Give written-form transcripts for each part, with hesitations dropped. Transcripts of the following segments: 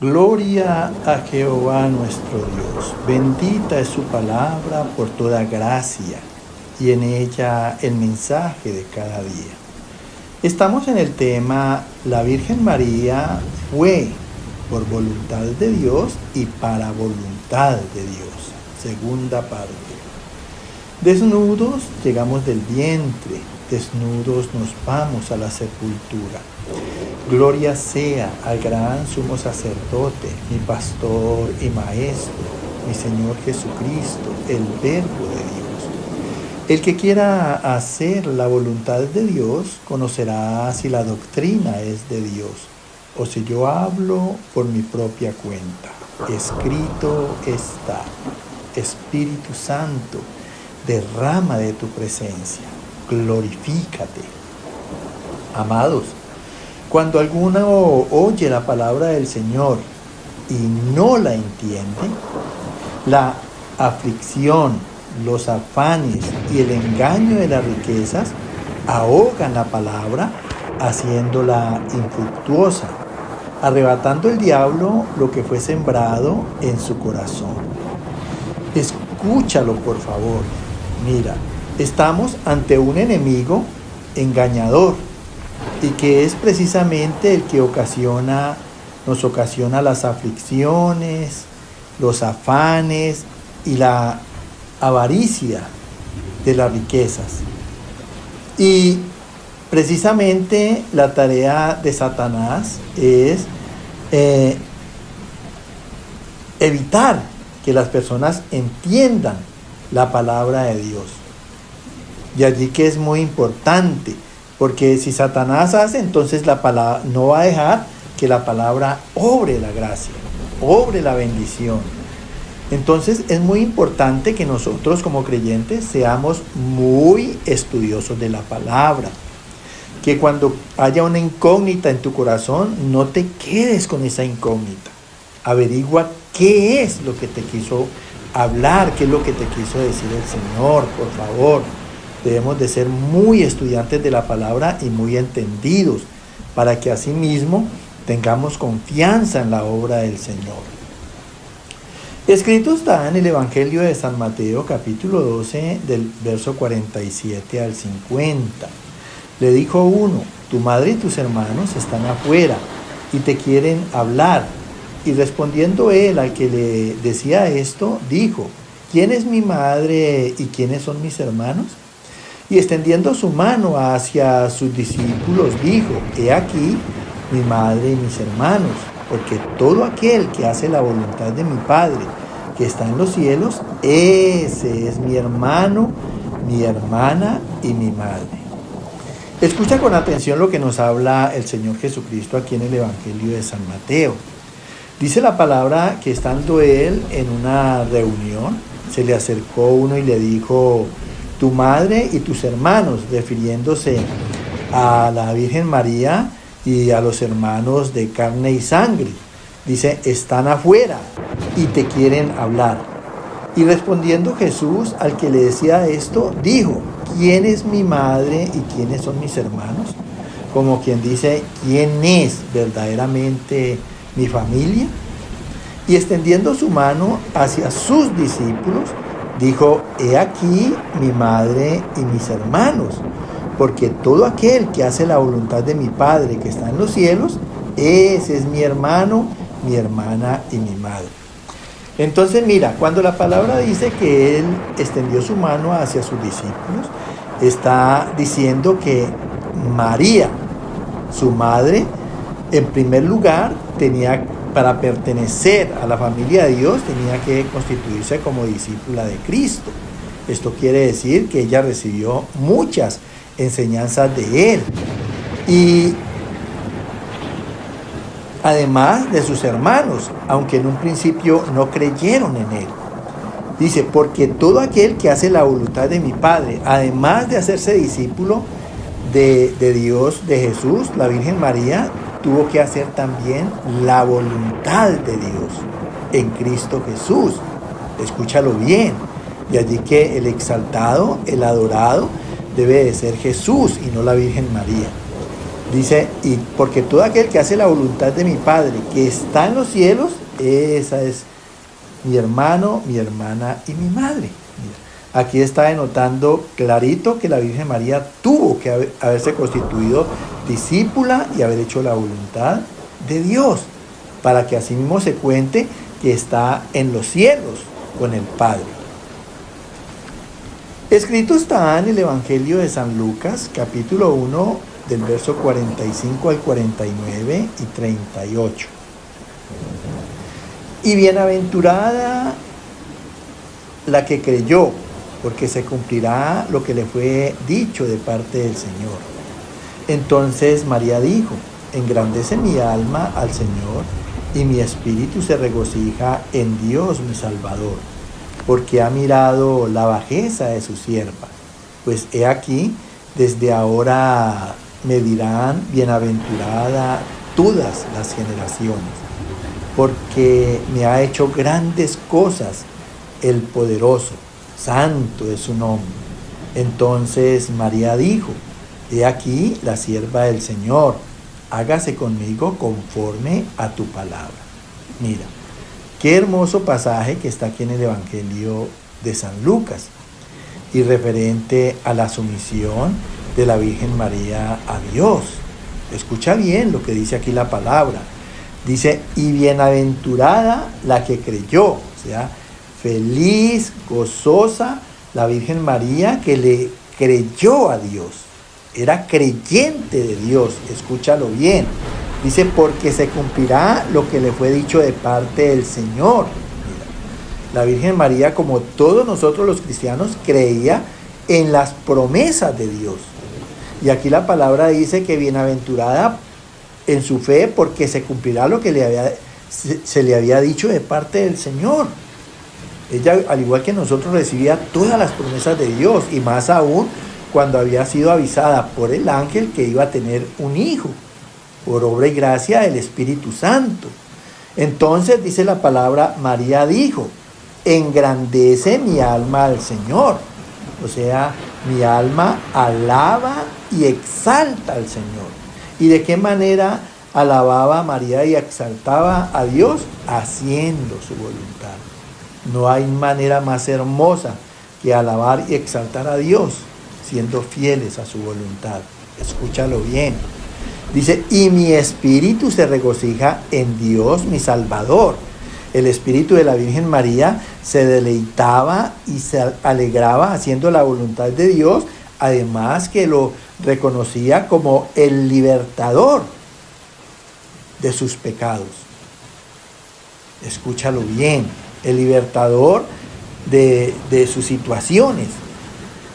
Gloria a Jehová nuestro Dios. Bendita es su palabra por toda gracia y en ella el mensaje de cada día. Estamos en el tema La Virgen María fue por voluntad de Dios y para voluntad de Dios. Segunda parte. Desnudos llegamos del vientre, desnudos nos vamos a la sepultura. Gloria sea al gran sumo sacerdote, mi pastor y maestro, mi Señor Jesucristo, el Verbo de Dios. El que quiera hacer la voluntad de Dios conocerá si la doctrina es de Dios o si yo hablo por mi propia cuenta. Escrito está: Espíritu Santo, derrama de tu presencia, glorifícate. Amados, cuando alguno oye la palabra del Señor y no la entiende, la aflicción, los afanes y el engaño de las riquezas ahogan la palabra, haciéndola infructuosa, arrebatando el diablo lo que fue sembrado en su corazón. Escúchalo, por favor. Mira, estamos ante un enemigo engañador y que es precisamente el que nos ocasiona las aflicciones, los afanes y la avaricia de las riquezas. Y precisamente la tarea de Satanás es evitar que las personas entiendan la palabra de Dios. Y allí que es muy importante, porque si Satanás hace, entonces la palabra no va a dejar que la palabra obre la gracia, obre la bendición. Entonces es muy importante que nosotros como creyentes seamos muy estudiosos de la palabra. Que cuando haya una incógnita en tu corazón, no te quedes con esa incógnita. Averigua qué es lo que te quiso hablar, qué es lo que te quiso decir el Señor, por favor. Debemos de ser muy estudiantes de la palabra y muy entendidos, para que asimismo tengamos confianza en la obra del Señor. Escrito está en el Evangelio de San Mateo, capítulo 12, del verso 47 al 50. Le dijo uno: tu madre y tus hermanos están afuera y te quieren hablar. Y respondiendo él al que le decía esto, dijo: ¿quién es mi madre y quiénes son mis hermanos? Y extendiendo su mano hacia sus discípulos, dijo: he aquí mi madre y mis hermanos, porque todo aquel que hace la voluntad de mi Padre, que está en los cielos, ese es mi hermano, mi hermana y mi madre. Escucha con atención lo que nos habla el Señor Jesucristo aquí en el Evangelio de San Mateo. Dice la palabra que estando él en una reunión, se le acercó uno y le dijo: tu madre y tus hermanos, refiriéndose a la Virgen María y a los hermanos de carne y sangre. Dice: están afuera y te quieren hablar. Y respondiendo Jesús al que le decía esto, dijo: ¿quién es mi madre y quiénes son mis hermanos? Como quien dice: ¿quién es verdaderamente mi familia? Y extendiendo su mano hacia sus discípulos, dijo: he aquí mi madre y mis hermanos, porque todo aquel que hace la voluntad de mi Padre que está en los cielos, ese es mi hermano, mi hermana y mi madre. Entonces mira, cuando la palabra dice que él extendió su mano hacia sus discípulos, está diciendo que María, su madre, en primer lugar, para pertenecer a la familia de Dios, tenía que constituirse como discípula de Cristo. Esto quiere decir que ella recibió muchas enseñanzas de él. Y además de sus hermanos, aunque en un principio no creyeron en él. Dice: porque todo aquel que hace la voluntad de mi Padre, además de hacerse discípulo de Dios, de Jesús, la Virgen María, tuvo que hacer también la voluntad de Dios en Cristo Jesús. Escúchalo bien. De allí que el exaltado, el adorado, debe de ser Jesús y no la Virgen María. Dice, y porque todo aquel que hace la voluntad de mi Padre, que está en los cielos, esa es mi hermano, mi hermana y mi madre. Mira, aquí está denotando clarito que la Virgen María tuvo que haberse constituido discípula y haber hecho la voluntad de Dios, para que así mismo se cuente que está en los cielos con el Padre. Escrito está en el Evangelio de San Lucas, capítulo 1, del verso 45 al 49 y 38. Y bienaventurada la que creyó, porque se cumplirá lo que le fue dicho de parte del Señor. Entonces María dijo, engrandece mi alma al Señor, y mi espíritu se regocija en Dios mi Salvador, porque ha mirado la bajeza de su sierva. Pues he aquí, desde ahora me dirán bienaventurada todas las generaciones, porque me ha hecho grandes cosas el poderoso, santo es su nombre. Entonces María dijo, he aquí la sierva del Señor, hágase conmigo conforme a tu palabra. Mira, qué hermoso pasaje que está aquí en el Evangelio de San Lucas, y referente a la sumisión de la Virgen María a Dios. Escucha bien lo que dice aquí la palabra. Dice, y bienaventurada la que creyó, o sea, feliz, gozosa la Virgen María que le creyó a Dios. Era creyente de Dios, escúchalo bien. Dice, porque se cumplirá lo que le fue dicho de parte del Señor. Mira, la Virgen María, como todos nosotros los cristianos, creía en las promesas de Dios. Y aquí la palabra dice que bienaventurada en su fe, porque se cumplirá lo que se le había dicho de parte del Señor. Ella, al igual que nosotros, recibía todas las promesas de Dios, y más aún cuando había sido avisada por el ángel que iba a tener un hijo, por obra y gracia del Espíritu Santo. Entonces dice la palabra, María dijo, engrandece mi alma al Señor. O sea, mi alma alaba y exalta al Señor. ¿Y de qué manera alababa María y exaltaba a Dios? Haciendo su voluntad. No hay manera más hermosa que alabar y exaltar a Dios, siendo fieles a su voluntad. Escúchalo bien. Dice, y mi espíritu se regocija en Dios mi Salvador. El espíritu de la Virgen María se deleitaba y se alegraba haciendo la voluntad de Dios, además que lo reconocía como el libertador de sus pecados. Escúchalo bien, el libertador de sus situaciones.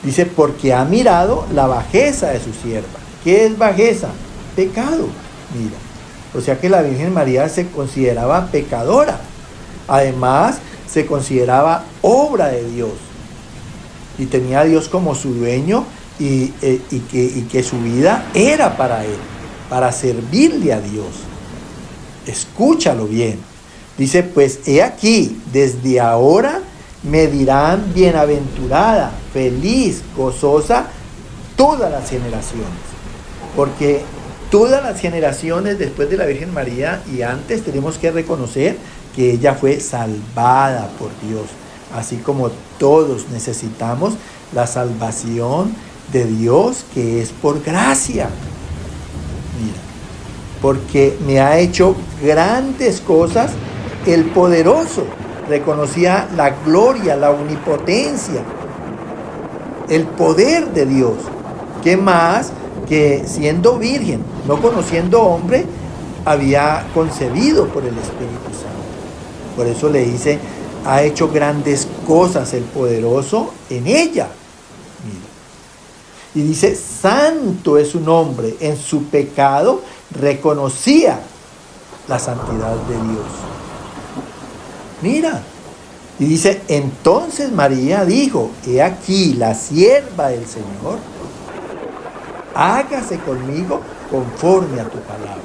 Dice, porque ha mirado la bajeza de su sierva. ¿Qué es bajeza? Pecado. Mira, o sea que la Virgen María se consideraba pecadora. Además, se consideraba obra de Dios. Y tenía a Dios como su dueño y que su vida era para Él, para servirle a Dios. Escúchalo bien. Dice, pues he aquí, desde ahora me dirán bienaventurada, feliz, gozosa, todas las generaciones. Porque todas las generaciones después de la Virgen María y antes tenemos que reconocer que ella fue salvada por Dios. Así como todos necesitamos la salvación de Dios, que es por gracia. Mira, porque me ha hecho grandes cosas el poderoso. Reconocía la gloria, la omnipotencia, el poder de Dios. ¿Qué más que siendo virgen, no conociendo hombre, había concebido por el Espíritu Santo? Por eso le dice, ha hecho grandes cosas el poderoso en ella. Mira. Y dice, santo es su nombre. En su pecado reconocía la santidad de Dios. Mira. Y dice, entonces María dijo, he aquí la sierva del Señor, hágase conmigo conforme a tu palabra.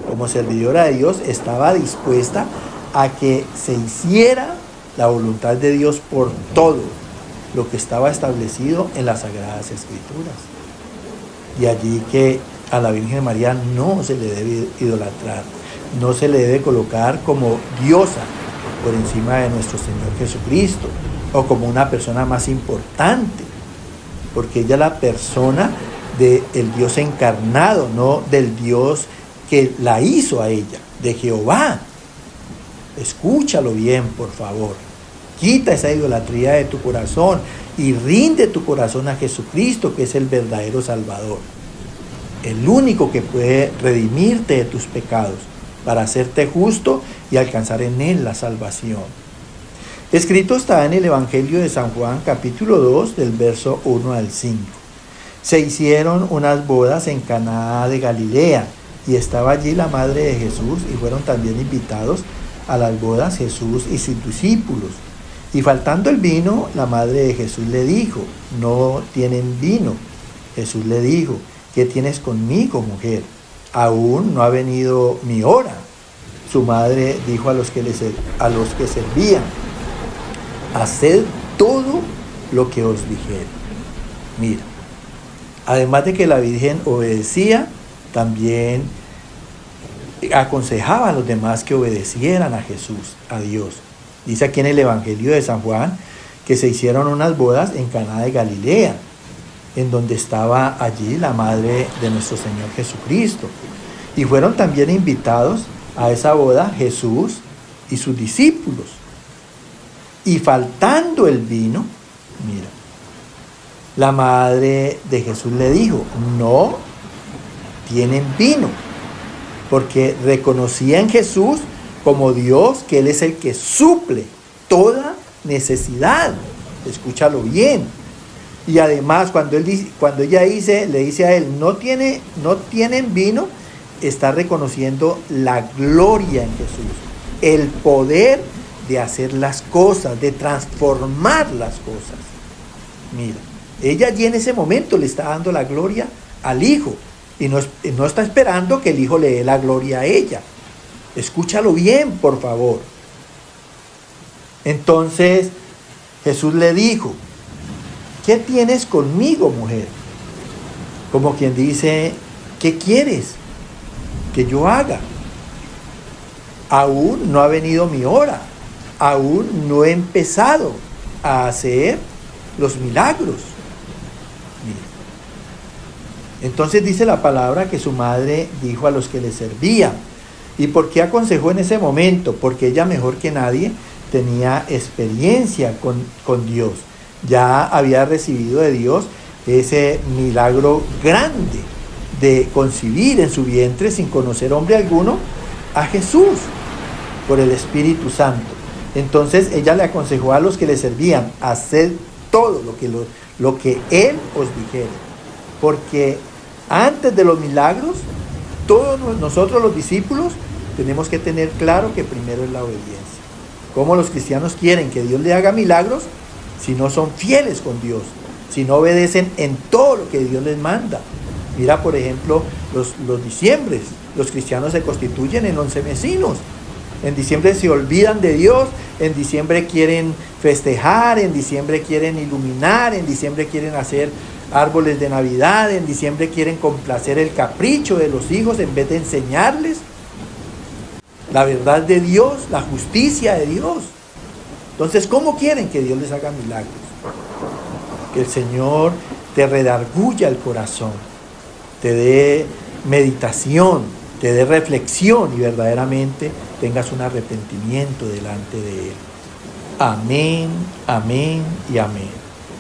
Como servidora de Dios estaba dispuesta a que se hiciera la voluntad de Dios por todo lo que estaba establecido en las Sagradas Escrituras. Y allí que A la Virgen María no se le debe idolatrar, no se le debe colocar como diosa por encima de nuestro Señor Jesucristo o como una persona más importante, porque ella es la persona del Dios encarnado, no del Dios que la hizo a ella, de Jehová. Escúchalo bien, por favor. Quita esa idolatría de tu corazón y rinde tu corazón a Jesucristo, que es el verdadero Salvador, el único que puede redimirte de tus pecados para hacerte justo y alcanzar en él la salvación. Escrito está en el Evangelio de San Juan, capítulo 2, del verso 1 al 5. Se hicieron unas bodas en Caná de Galilea, y estaba allí la madre de Jesús, y fueron también invitados a las bodas Jesús y sus discípulos. Y faltando el vino, la madre de Jesús le dijo: no tienen vino. Jesús le dijo: ¿qué tienes conmigo, mujer? Aún no ha venido mi hora. Su madre dijo a los que servían: haced todo lo que os dijere. Mira, además de que la Virgen obedecía, también aconsejaba a los demás que obedecieran a Jesús, a Dios. Dice aquí en el Evangelio de San Juan que se hicieron unas bodas en Caná de Galilea, en donde estaba allí la madre de nuestro Señor Jesucristo. Y fueron también invitados a esa boda Jesús y sus discípulos. Y faltando el vino, mira, la madre de Jesús le dijo: no tienen vino, porque reconocía en Jesús como Dios, que Él es el que suple toda necesidad. Escúchalo bien. Y además, cuando ella le dice a él: no tienen vino, está reconociendo la gloria en Jesús, el poder de hacer las cosas, de transformar las cosas. Mira, ella allí en ese momento le está dando la gloria al Hijo, y no está esperando que el Hijo le dé la gloria a ella. Escúchalo bien, por favor. Entonces Jesús le dijo: ¿qué tienes conmigo, mujer? Como quien dice: ¿qué quieres que yo haga? Aún no ha venido mi hora. Aún no he empezado a hacer los milagros. Mira. Entonces dice la palabra que su madre dijo a los que le servían. ¿Y por qué aconsejó en ese momento? Porque ella, mejor que nadie, tenía experiencia con Dios. Ya había recibido de Dios ese milagro grande de concebir en su vientre, sin conocer hombre alguno, a Jesús por el Espíritu Santo. Entonces ella le aconsejó a los que le servían: haced todo lo que Él os dijere. Porque antes de los milagros, todos nosotros los discípulos tenemos que tener claro que primero es la obediencia. ¿Cómo los cristianos quieren que Dios le haga milagros si no son fieles con Dios, si no obedecen en todo lo que Dios les manda? Mira, por ejemplo, los diciembres. Los cristianos se constituyen en 11 mesinos. En diciembre se olvidan de Dios, en diciembre quieren festejar, en diciembre quieren iluminar, en diciembre quieren hacer árboles de Navidad, en diciembre quieren complacer el capricho de los hijos en vez de enseñarles la verdad de Dios, la justicia de Dios. Entonces, ¿cómo quieren que Dios les haga milagros? Que el Señor te redarguya el corazón, te dé meditación, te dé reflexión y verdaderamente tengas un arrepentimiento delante de Él. Amén, amén y amén.